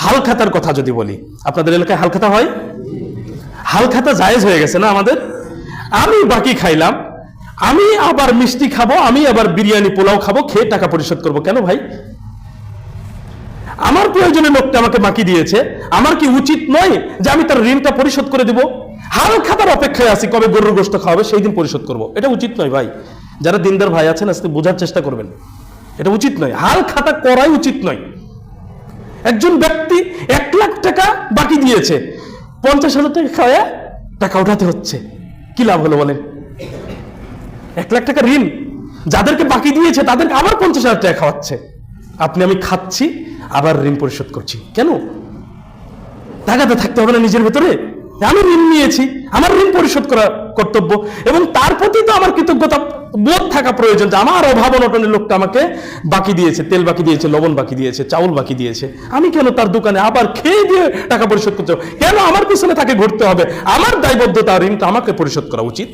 হালখাতার কথা যদি বলি, আপনাদের এলাকায় হালখাতা হয়? হালখাতা জায়েজ হয়ে গেছে না আমাদের? আমি বাকি খাইলাম, আমি আবার মিষ্টি খাবো, আমি আবার বিরিয়ানি পোলাও খাবো, খেয়ে টাকা পরিশোধ করব কেন ভাই? আমার প্রয়োজনে লোকটা আমাকে বাকি দিয়েছে, আমার কি উচিত নয় যে আমি তার ঋণটা পরিশোধ করে দিব? হালখাতার অপেক্ষায় আছি কবে গরুর গোশত খাওয়াবে সেই দিন পরিশোধ করব, এটা উচিত নয় ভাই। যারা দিনদার ভাই আছেন আজকে বোঝার চেষ্টা করবেন, এটা উচিত নয়, হালখাতা করাই উচিত নয়। একজন ব্যক্তি 1 লাখ টাকা বাকি দিয়েছে, 50,000 টাকা খাওয়া টাকা উঠাতে হচ্ছে, কি লাভ হলো বলেন? 1 লাখ টাকা ঋণ যাদেরকে বাকি দিয়েছে তাদেরকে আবার 50,000 টাকা খাওয়াচ্ছে, আপনি আমি খাচ্ছি আবার ঋণ পরিশোধ করছি কেন? টাকাতে থাকতে হবে না নিজের ভেতরে? আমি ঋণ নিয়েছি, আমার ঋণ পরিশোধ করা কর্তব্য, এবং তার প্রতি তো আমার কৃতজ্ঞতা বোধ থাকা প্রয়োজন যে আমার অভাব অনটনের লোকটা আমাকে বাকি দিয়েছে, তেল বাকি দিয়েছে, লবণ বাকি দিয়েছে, চাউল বাকি দিয়েছে, আমি কেন তার দোকানে আবার খেয়ে দিয়ে টাকা পরিশোধ করতে হবে? কেন আমার পিছনে তাকে ঘুরতে হবে? আমার দায়বদ্ধতা, ঋণটা আমাকে পরিশোধ করা উচিত।